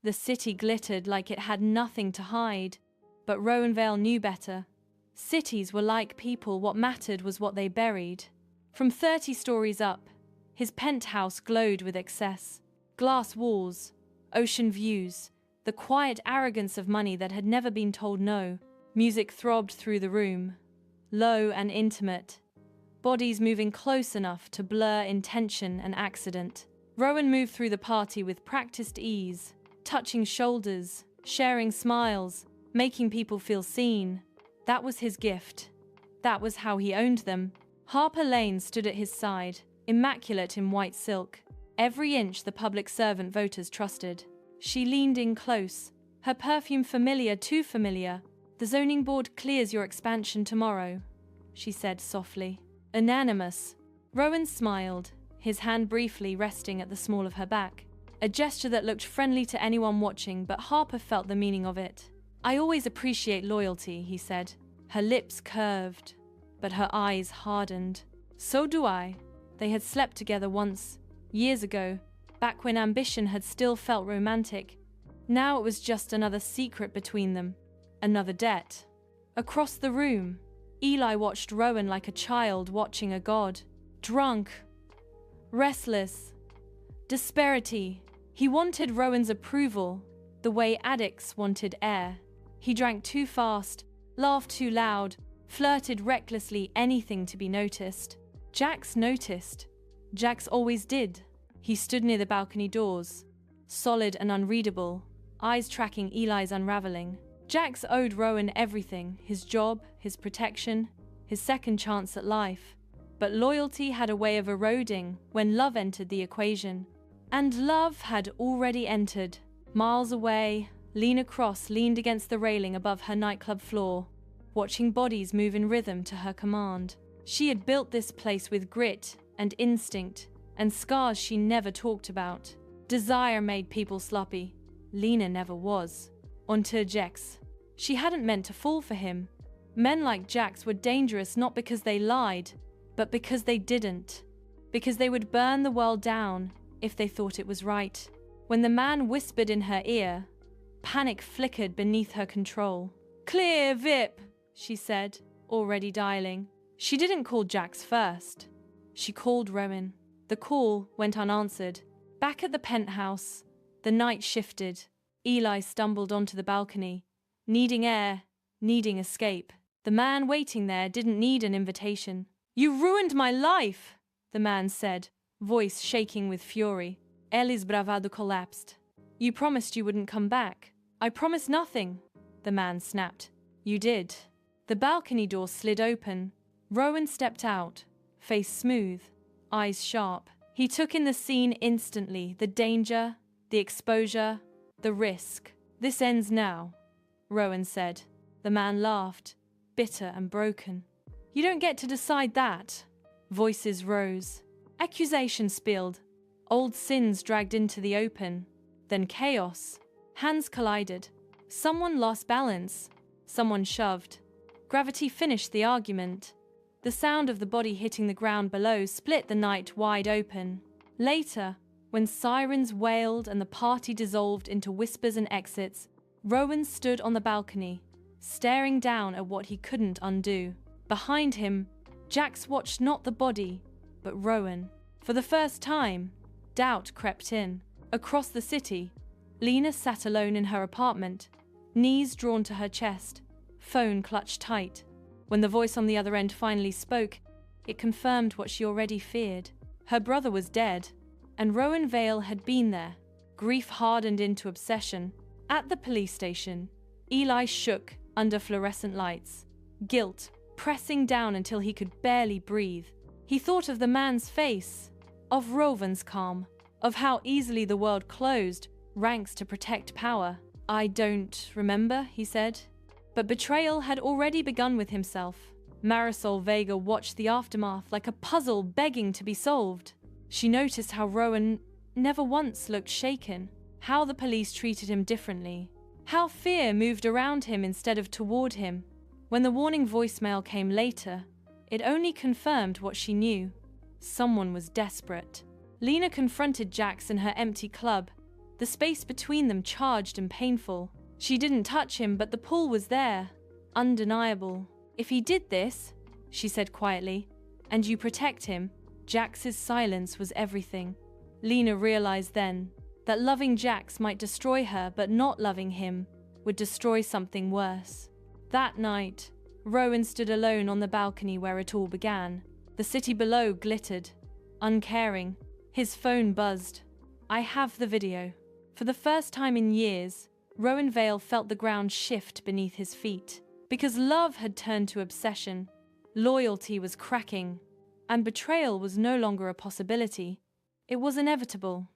The city glittered like it had nothing to hide. But Rowan Vale knew better. Cities were like people, what mattered was what they buried. From 30 stories up, his penthouse glowed with excess. Glass walls, ocean views, the quiet arrogance of money that had never been told no. Music throbbed through the room, low and intimate, bodies moving close enough to blur intention and accident. Rowan moved through the party with practiced ease, touching shoulders, sharing smiles, making people feel seen. That was his gift. That was how he owned them. Harper Lane stood at his side, immaculate in white silk, every inch the public servant voters trusted. She leaned in close, her perfume familiar, too familiar. "The zoning board clears your expansion tomorrow," she said softly. Unanimous. Rowan smiled, his hand briefly resting at the small of her back. A gesture that looked friendly to anyone watching, but Harper felt the meaning of it. "I always appreciate loyalty," he said. Her lips curved, but her eyes hardened. "So do I." They had slept together once, years ago, back when ambition had still felt romantic. Now it was just another secret between them, another debt. Across the room, Eli watched Rowan like a child watching a god. Drunk, restless, disparity. He wanted Rowan's approval, the way addicts wanted air. He drank too fast, laughed too loud, flirted recklessly, anything to be noticed. Jax noticed. Jax always did. He stood near the balcony doors, solid and unreadable, eyes tracking Eli's unraveling. Jax owed Rowan everything, his job, his protection, his second chance at life. But loyalty had a way of eroding when love entered the equation. And love had already entered. Miles away, Lena Cross leaned against the railing above her nightclub floor, watching bodies move in rhythm to her command. She had built this place with grit and instinct, and scars she never talked about. Desire made people sloppy. Lena never was. Until Jax. She hadn't meant to fall for him. Men like Jax were dangerous not because they lied, but because they didn't. Because they would burn the world down if they thought it was right. When the man whispered in her ear, panic flickered beneath her control. "Clear, Vip," she said, already dialing. She didn't call Jax first. She called Rowan. The call went unanswered. Back at the penthouse, the night shifted. Eli stumbled onto the balcony, needing air, needing escape. The man waiting there didn't need an invitation. "You ruined my life," the man said, voice shaking with fury. Ellie's bravado collapsed. "You promised you wouldn't come back." "I promised nothing," the man snapped. "You did." The balcony door slid open. Rowan stepped out, face smooth, eyes sharp. He took in the scene instantly, the danger, the exposure, the risk. "This ends now," Rowan said. The man laughed, bitter and broken. "You don't get to decide that." Voices rose. Accusations spilled. Old sins dragged into the open. Then chaos. Hands collided. Someone lost balance. Someone shoved. Gravity finished the argument. The sound of the body hitting the ground below split the night wide open. Later, when sirens wailed and the party dissolved into whispers and exits, Rowan stood on the balcony, staring down at what he couldn't undo. Behind him, Jax watched not the body, but Rowan. For the first time, doubt crept in. Across the city, Lena sat alone in her apartment, knees drawn to her chest, phone clutched tight. When the voice on the other end finally spoke, it confirmed what she already feared. Her brother was dead, and Rowan Vale had been there, grief hardened into obsession. At the police station, Eli shook under fluorescent lights, guilt pressing down until he could barely breathe. He thought of the man's face, of Rowan's calm, of how easily the world closed ranks to protect power. "I don't remember," he said. But betrayal had already begun with himself. Marisol Vega watched the aftermath like a puzzle begging to be solved. She noticed how Rowan never once looked shaken, how the police treated him differently, how fear moved around him instead of toward him. When the warning voicemail came later, it only confirmed what she knew. Someone was desperate. Lena confronted Jax in her empty club, the space between them charged and painful. She didn't touch him, but the pull was there, undeniable. "If he did this," she said quietly, "and you protect him," Jax's silence was everything. Lena realized then that loving Jax might destroy her, but not loving him would destroy something worse. That night, Rowan stood alone on the balcony where it all began. The city below glittered, uncaring. His phone buzzed. "I have the video." For the first time in years, Rowan Vale felt the ground shift beneath his feet. Because love had turned to obsession, loyalty was cracking, and betrayal was no longer a possibility. It was inevitable.